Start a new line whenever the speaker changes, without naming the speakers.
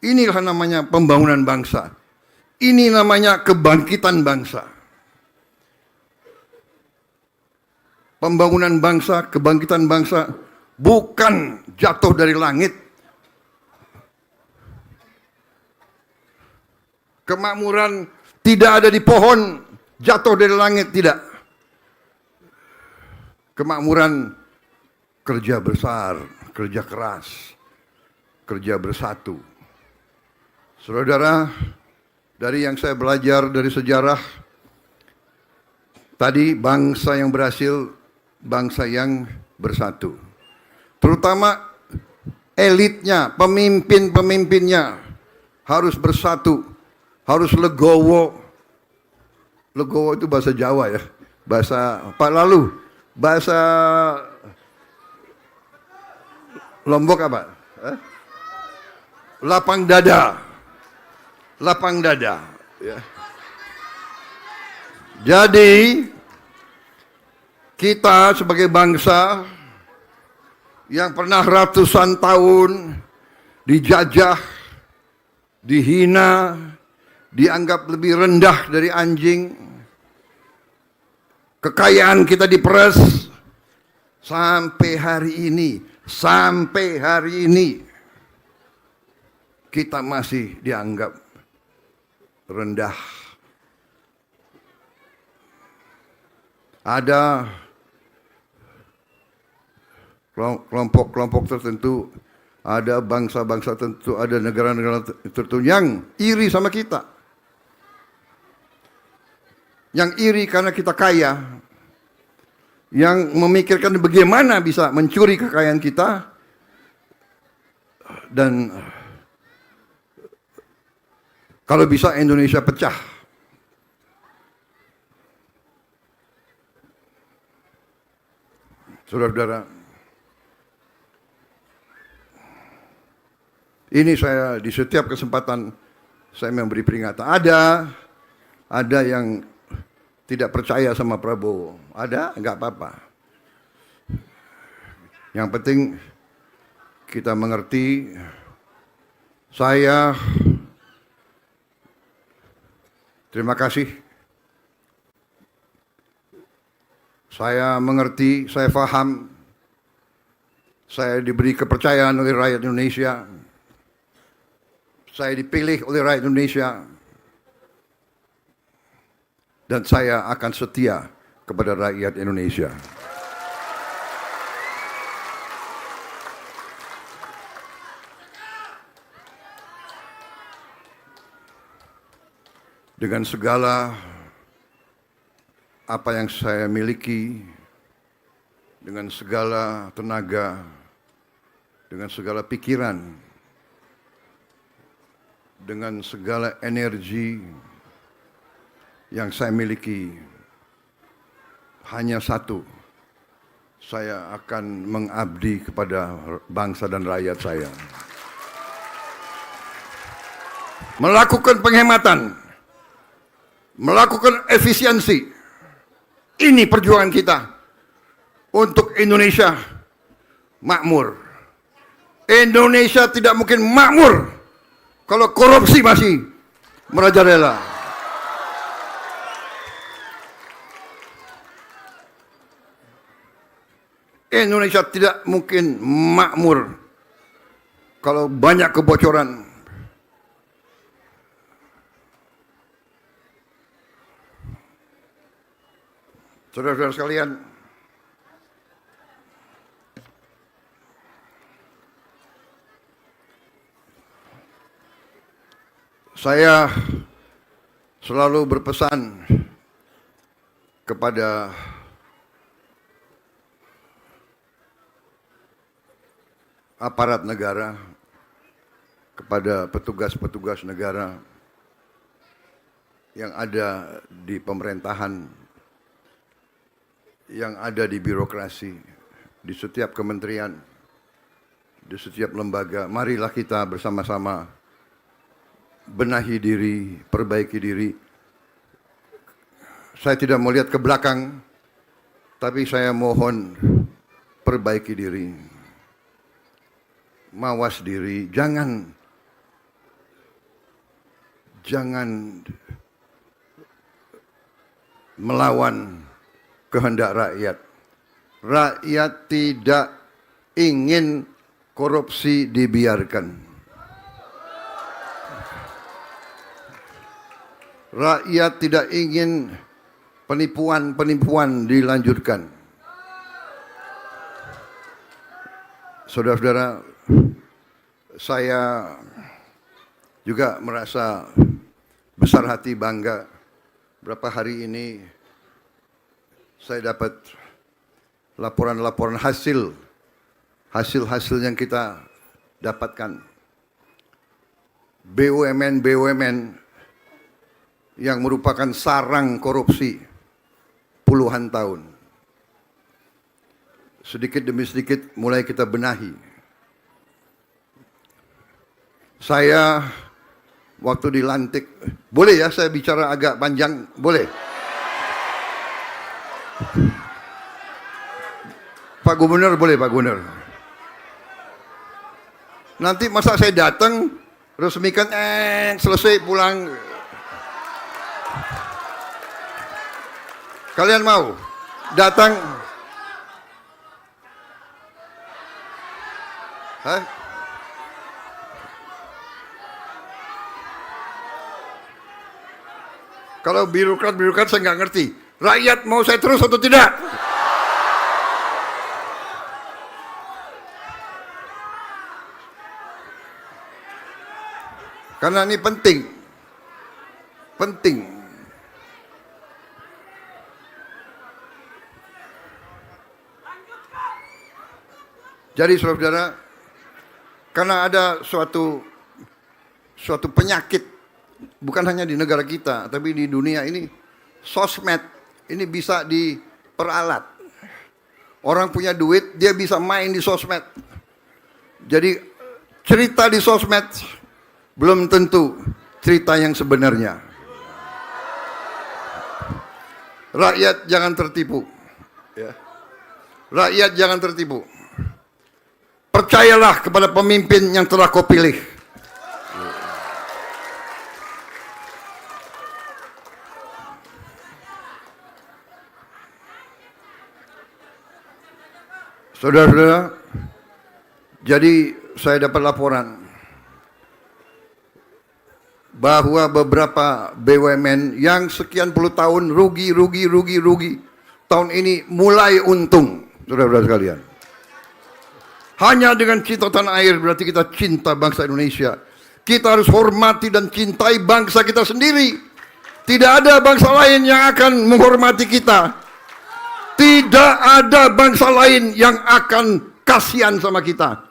Inilah namanya pembangunan bangsa. Ini namanya kebangkitan bangsa. Pembangunan bangsa, kebangkitan bangsa bukan jatuh dari langit. Kemakmuran tidak ada di pohon, jatuh dari langit, tidak. Kemakmuran kerja besar, kerja keras, kerja bersatu. Saudara, dari yang saya belajar dari sejarah, tadi bangsa yang berhasil, bangsa yang bersatu. Terutama elitnya, pemimpin-pemimpinnya harus bersatu, harus legowo. Legowo itu bahasa Jawa ya, bahasa apa lalu? Bahasa Lombok apa? Lapang dada. Lapang dada. Ya. Jadi kita sebagai bangsa yang pernah ratusan tahun dijajah, dihina, dianggap lebih rendah dari anjing, kekayaan kita diperas, sampai hari ini kita masih dianggap rendah. Ada kelompok-kelompok tertentu, ada bangsa-bangsa tertentu, ada negara-negara tertentu yang iri sama kita. Yang iri karena kita kaya, yang memikirkan bagaimana bisa mencuri kekayaan kita, dan kalau bisa Indonesia pecah. Saudara-saudara, ini saya di setiap kesempatan saya memberi peringatan. Ada yang tidak percaya sama Prabowo. Ada, enggak apa-apa. Yang penting kita mengerti. Saya terima kasih. Saya mengerti, saya paham. Saya diberi kepercayaan oleh rakyat Indonesia. Saya dipilih oleh rakyat Indonesia. Dan saya akan setia kepada rakyat Indonesia. Dengan segala apa yang saya miliki, dengan segala tenaga, dengan segala pikiran, dengan segala energi yang saya miliki, hanya satu, saya akan mengabdi kepada bangsa dan rakyat saya. Melakukan penghematan, melakukan efisiensi. Ini perjuangan kita untuk Indonesia makmur. Indonesia tidak mungkin makmur kalau korupsi masih merajalela. Indonesia tidak mungkin makmur kalau banyak kebocoran. Saudara-saudara sekalian, saya selalu berpesan kepada aparat negara, kepada petugas-petugas negara yang ada di pemerintahan, yang ada di birokrasi, di setiap kementerian, di setiap lembaga. Marilah kita bersama-sama benahi diri, perbaiki diri. Saya tidak mau lihat ke belakang, tapi saya mohon perbaiki diri. Mawas diri, jangan jangan melawan kehendak rakyat. Rakyat tidak ingin korupsi dibiarkan. Rakyat tidak ingin penipuan-penipuan dilanjutkan. Saudara-saudara, saya juga merasa besar hati, bangga. Berapa hari ini saya dapat laporan-laporan hasil yang kita dapatkan. BUMN yang merupakan sarang korupsi puluhan tahun. Sedikit demi sedikit mulai kita benahi. Saya waktu dilantik, boleh ya saya bicara agak panjang? Boleh? Pak Gubernur, boleh Pak Gubernur? Nanti masa saya datang, resmikan, selesai pulang. Kalian mau datang? Hah? Kalau birokrat saya nggak ngerti. Rakyat mau saya terus atau tidak? Karena ini penting. Penting. Jadi saudara-saudara, karena ada suatu penyakit, bukan hanya di negara kita, tapi di dunia ini, sosmed ini bisa diperalat. Orang punya duit, dia bisa main di sosmed. Jadi cerita di sosmed belum tentu cerita yang sebenarnya. Rakyat jangan tertipu. Ya. Rakyat jangan tertipu. Percayalah kepada pemimpin yang telah kau pilih. Saudara-saudara, jadi saya dapat laporan bahwa beberapa BUMN yang sekian puluh tahun rugi, tahun ini mulai untung, saudara-saudara sekalian. Hanya dengan cinta tanah air berarti kita cinta bangsa Indonesia. Kita harus hormati dan cintai bangsa kita sendiri. Tidak ada bangsa lain yang akan menghormati kita. Tidak ada bangsa lain yang akan kasihan sama kita.